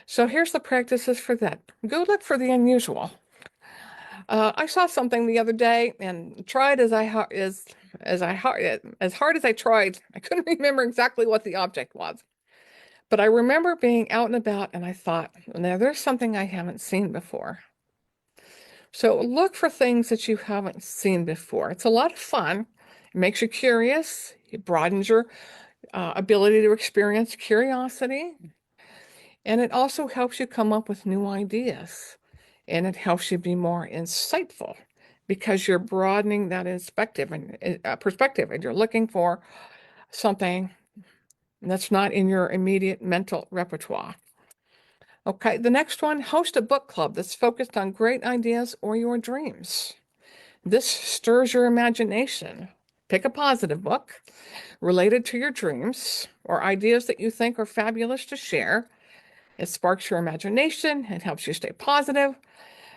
So here's the practices for that. Go look for the unusual. I saw something the other day and tried as hard as I tried, I couldn't remember exactly what the object was. But I remember being out and about and I thought, now there's something I haven't seen before. So look for things that you haven't seen before. It's a lot of fun. It makes you curious. It broadens your ability to experience curiosity. And it also helps you come up with new ideas. And it helps you be more insightful because you're broadening that perspective and you're looking for something that's not in your immediate mental repertoire. Okay, the next one, host a book club that's focused on great ideas or your dreams. This stirs your imagination. Pick a positive book related to your dreams or ideas that you think are fabulous to share. It sparks your imagination. It helps you stay positive.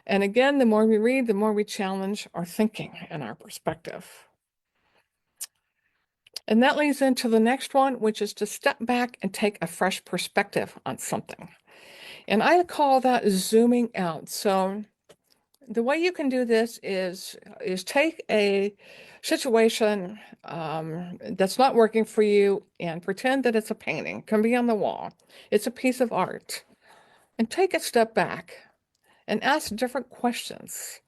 And again, the more we read, the more we challenge our thinking and our perspective. And that leads into the next one, which is to step back and take a fresh perspective on something. And I call that zooming out. So the way you can do this is take a situation that's not working for you and pretend that it's a painting. It can be on the wall. It's a piece of art. And take a step back and ask different questions.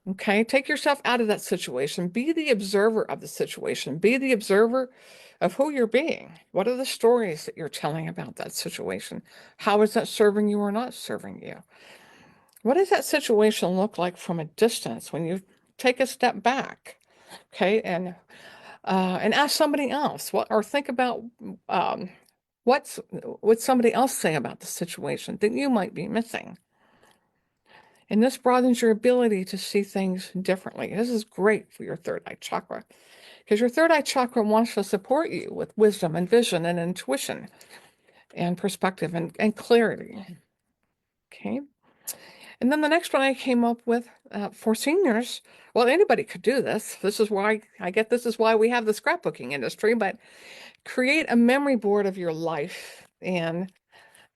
Okay, take yourself out of that situation. Be the observer of the situation. Be the observer of who you're being. What are the stories that you're telling about that situation? How is that serving you or not serving you? What does that situation look like from a distance when you take a step back? Okay, and ask somebody else what, or think about what somebody else say about the situation that you might be missing. And this broadens your ability to see things differently. This is great for your third eye chakra because your third eye chakra wants to support you with wisdom and vision and intuition and perspective and clarity. Okay. And then the next one I came up with for seniors, well, anybody could do this. This is why I get this is why we have the scrapbooking industry, but create a memory board of your life. And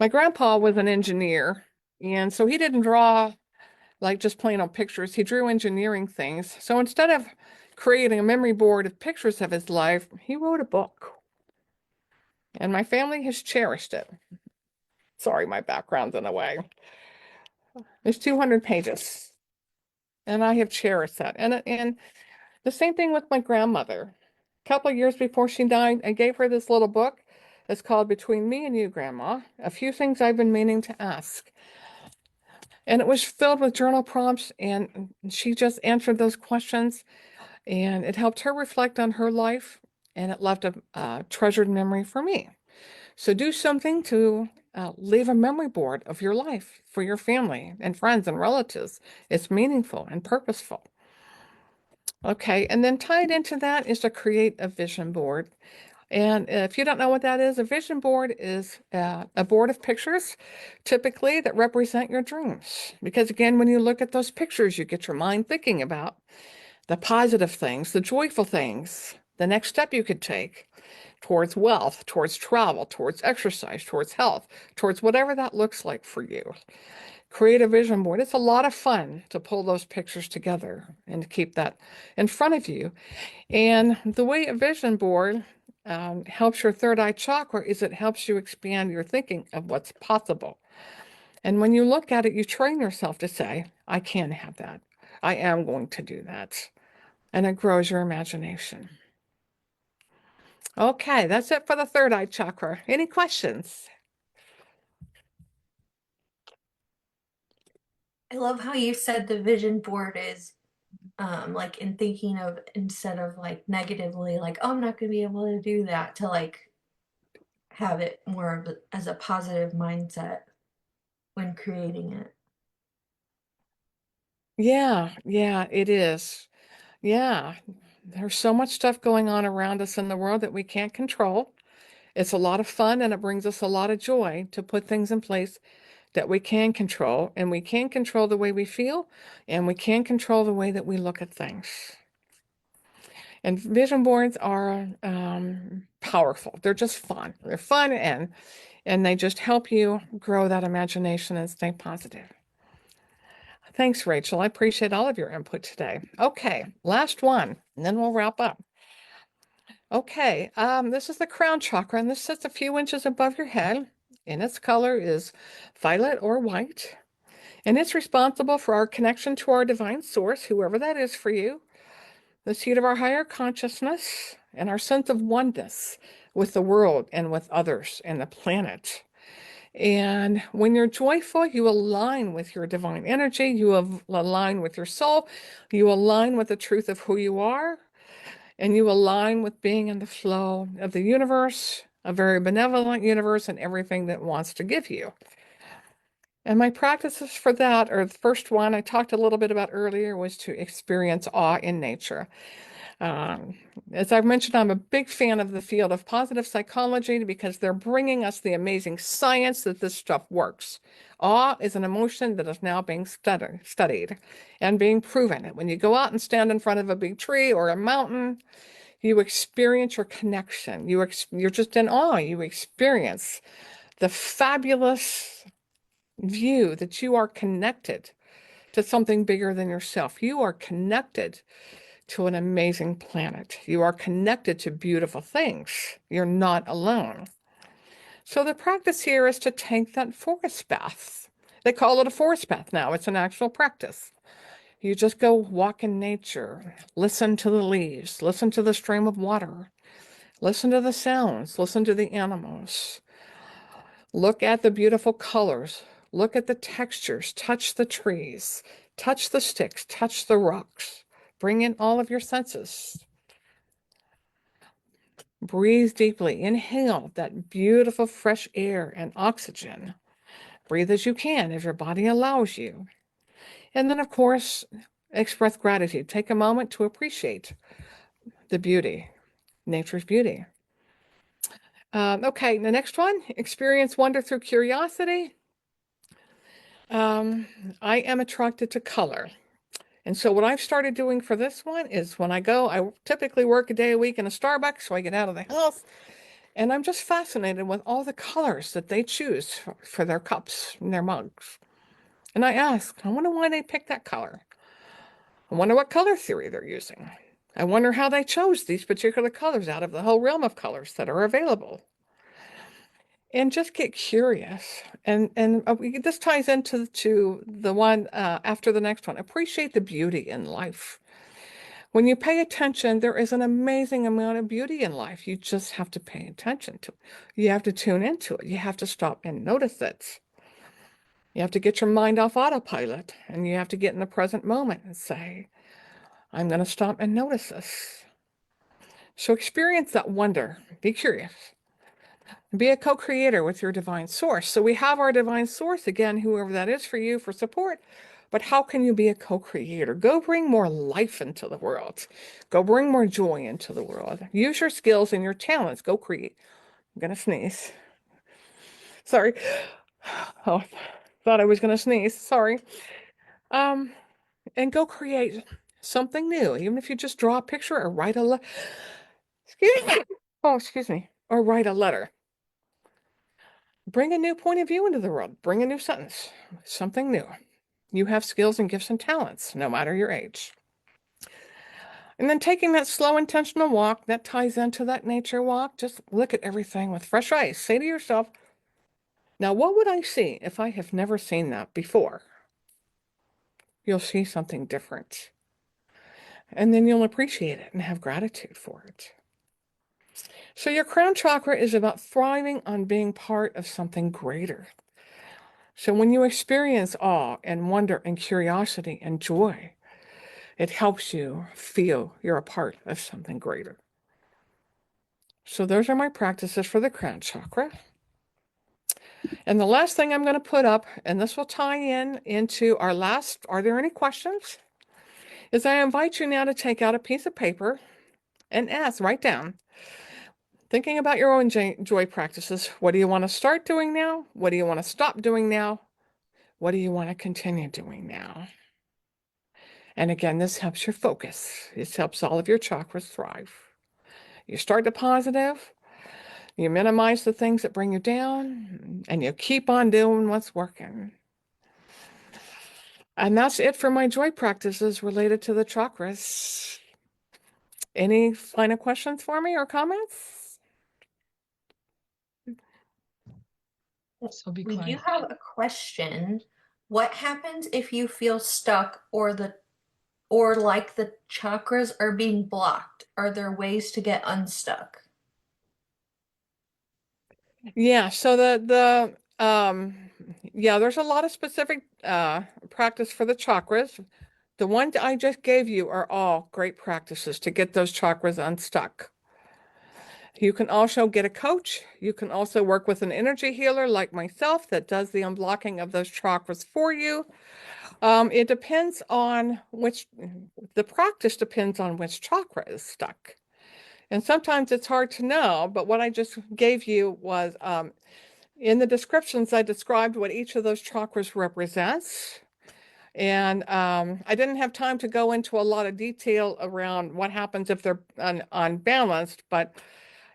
my grandpa was an engineer, and so he didn't draw like just plain on pictures. He drew engineering things. So instead of creating a memory board of pictures of his life, he wrote a book. And my family has cherished it. Sorry, my background's in the way. It's 200 pages. And I have cherished that. And the same thing with my grandmother. A couple of years before she died, I gave her this little book. It's called Between Me and You, Grandma, A Few Things I've Been Meaning to Ask. And it was filled with journal prompts, and she just answered those questions. And it helped her reflect on her life, and it left a treasured memory for me. So do something to leave a memory board of your life for your family and friends and relatives. It's meaningful and purposeful. Okay, and then tied into that is to create a vision board. And if you don't know what that is, a vision board is a board of pictures, typically that represent your dreams. Because again, when you look at those pictures, you get your mind thinking about the positive things, the joyful things, the next step you could take towards wealth, towards travel, towards exercise, towards health, towards whatever that looks like for you. Create a vision board. It's a lot of fun to pull those pictures together and to keep that in front of you. And the way a vision board helps your third eye chakra is it helps you expand your thinking of what's possible. And when you look at it, you train yourself to say, I can have that. I am going to do that. And it grows your imagination. Okay, that's it for the third eye chakra. Any questions? I love how you said the vision board is like in thinking of instead of like negatively like oh I'm not going to be able to do that to like have it more of as a positive mindset when creating it. Yeah, it is. Yeah, there's so much stuff going on around us in the world that we can't control. It's a lot of fun and it brings us a lot of joy to put things in place that we can control. And we can control the way we feel and we can control the way that we look at things. And vision boards are powerful. They're just fun. They're fun and they just help you grow that imagination and stay positive. Thanks, Rachel. I appreciate all of your input today. Okay, last one, and then we'll wrap up. Okay, this is the crown chakra, and this sits a few inches above your head, and its color is violet or white, and it's responsible for our connection to our divine source, whoever that is for you, the seat of our higher consciousness, and our sense of oneness with the world and with others and the planet. And when you're joyful, you align with your divine energy, you align with your soul, you align with the truth of who you are, and you align with being in the flow of the universe, a very benevolent universe, and everything that wants to give you. And my practices for that, or the first one I talked a little bit about earlier, was to experience awe in nature. Um, as I've mentioned, I'm a big fan of the field of positive psychology because they're bringing us the amazing science that this stuff works. Awe is an emotion that is now being studied and being proven. When you go out and stand in front of a big tree or a mountain, you experience your connection. You're just in awe. You experience the fabulous view that you are connected to something bigger than yourself. You are connected to an amazing planet. You are connected to beautiful things. You're not alone. So the practice here is to take that forest bath. They call it a forest bath now. It's an actual practice. You just go walk in nature, listen to the leaves, listen to the stream of water, listen to the sounds, listen to the animals, look at the beautiful colors, look at the textures, touch the trees, touch the sticks, touch the rocks. Bring in all of your senses. Breathe deeply. Inhale that beautiful fresh air and oxygen. Breathe as you can, as your body allows you. And then, of course, express gratitude. Take a moment to appreciate the beauty, nature's beauty. Okay, the next one, experience wonder through curiosity. Um, I am attracted to color. And so what I've started doing for this one is when I go, I typically work a day a week in a Starbucks, so I get out of the house, and I'm just fascinated with all the colors that they choose for their cups and their mugs. And I ask, I wonder why they picked that color. I wonder what color theory they're using. I wonder how they chose these particular colors out of the whole realm of colors that are available. And just get curious. And this ties into the one after the next one. Appreciate the beauty in life. When you pay attention, there is an amazing amount of beauty in life. You just have to pay attention to it. You have to tune into it. You have to stop and notice it. You have to get your mind off autopilot and you have to get in the present moment and say, I'm going to stop and notice this. So experience that wonder. Be curious. Be a co-creator with your divine source. So we have our divine source, again, whoever that is for you, for support. But how can you be a co-creator? Go bring more life into the world. Go bring more joy into the world. Use your skills and your talents. Go create. I'm going to sneeze. Sorry. Oh, thought I was going to sneeze. Sorry. Um, and go create something new. Even if you just draw a picture or write a excuse me. Oh, excuse me. Or write a letter. Bring a new point of view into the world. Bring a new sentence. Something new. You have skills and gifts and talents, no matter your age. And then taking that slow, intentional walk, that ties into that nature walk. Just look at everything with fresh eyes. Say to yourself, now what would I see if I have never seen that before? You'll see something different. And then you'll appreciate it and have gratitude for it. So your crown chakra is about thriving on being part of something greater. So when you experience awe and wonder and curiosity and joy, it helps you feel you're a part of something greater. So those are my practices for the crown chakra. And the last thing I'm going to put up, and this will tie in into our last, are there any questions? Is I invite you now to take out a piece of paper and write down, thinking about your own joy practices. What do you want to start doing now? What do you want to stop doing now? What do you want to continue doing now? And again, this helps your focus. This helps all of your chakras thrive. You start the positive, you minimize the things that bring you down, and you keep on doing what's working. And that's it for my joy practices related to the chakras. Any final questions for me or comments? So be We do quiet. have a question. What happens if you feel stuck or like the chakras are being blocked? Are there ways to get unstuck? Yeah, so yeah, there's a lot of specific practice for the chakras. The ones I just gave you are all great practices to get those chakras unstuck. You can also get a coach. You can also work with an energy healer like myself that does the unblocking of those chakras for you. It depends on the practice depends on which chakra is stuck. And sometimes it's hard to know, but what I just gave you was in the descriptions, I described what each of those chakras represents. And I didn't have time to go into a lot of detail around what happens if they're unbalanced, but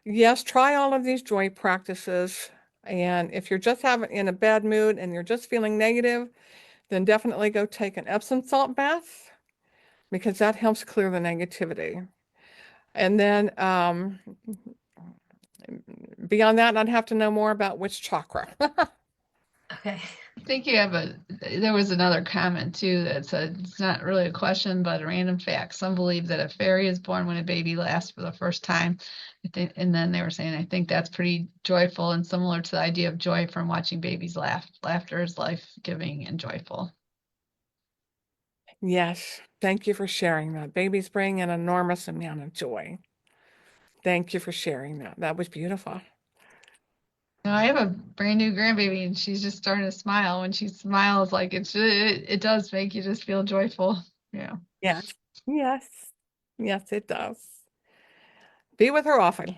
yes, try all of these joy practices. And if you're just in a bad mood and you're just feeling negative, then definitely go take an Epsom salt bath because that helps clear the negativity. And then beyond that, I'd have to know more about which chakra. Okay. I think there was another comment too that said it's not really a question, but a random fact. Some believe that a fairy is born when a baby laughs for the first time. And then they were saying, I think that's pretty joyful and similar to the idea of joy from watching babies laugh. Laughter is life-giving and joyful. Yes, thank you for sharing that. Babies bring an enormous amount of joy. Thank you for sharing that. That was beautiful. Now, I have a brand new grandbaby and she's just starting to smile. When she smiles, like it does make you just feel joyful. Yeah. Yes, yes, yes, it does. Be with her often.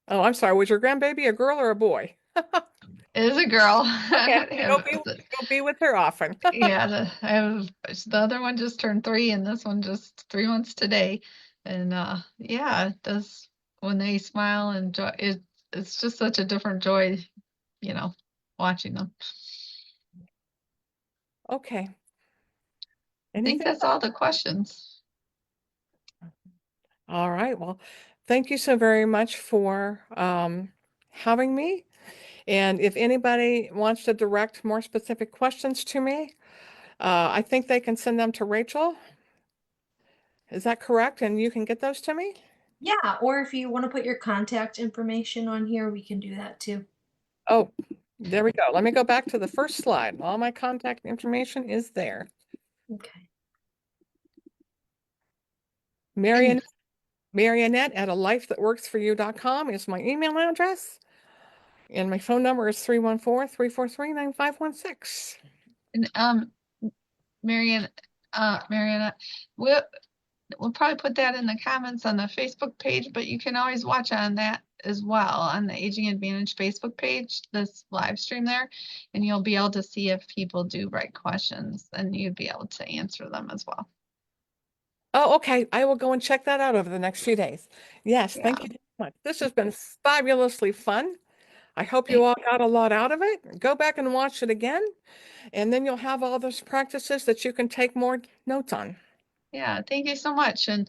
Oh, I'm sorry. Was your grandbaby a girl or a boy? It is a girl. Okay, I have go be with her often. Yeah, the other one just turned 3 and this one just 3 months today. And yeah, it does when they smile and joy it's just such a different joy, you know, watching them. Okay. I think Anything? that's all the questions. All right. Well, thank you so very much for having me. And if anybody wants to direct more specific questions to me, I think they can send them to Rachel. Is that correct? And you can get those to me? Yeah, or if you want to put your contact information on here, we can do that too. Oh, there we go. Let me go back to the first slide. All my contact information is there. Okay. And Mary Annette at alifethatworksforyou.com is my email address. And my phone number is 314-343-9516. and Marianne, Marianne, we'll probably put that in the comments on the Facebook page, but you can always watch on that as well on the Aging Advantage Facebook page, this live stream there, and you'll be able to see if people do write questions and you'd be able to answer them as well. Oh, okay. I will go and check that out over the next few days. Yes, Yeah. thank you so much. This has been fabulously fun. I hope you all got a lot out of it. Go back and watch it again, and then you'll have all those practices that you can take more notes on. Yeah, thank you so much. And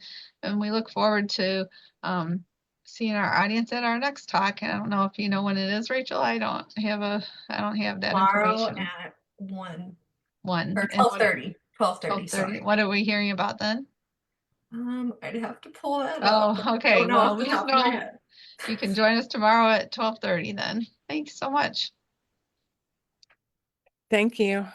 we look forward to seeing our audience at our next talk. And I don't know if you know when it is, Rachel. I don't have that Tomorrow information. at 1 One or and 12:30. 12:30, 12:30. sorry. What are we hearing about then? I'd have to pull that up. Oh, I okay. don't know Well, off the just top of my know head. you can join us tomorrow at 12:30 then. Thanks so much. Thank you.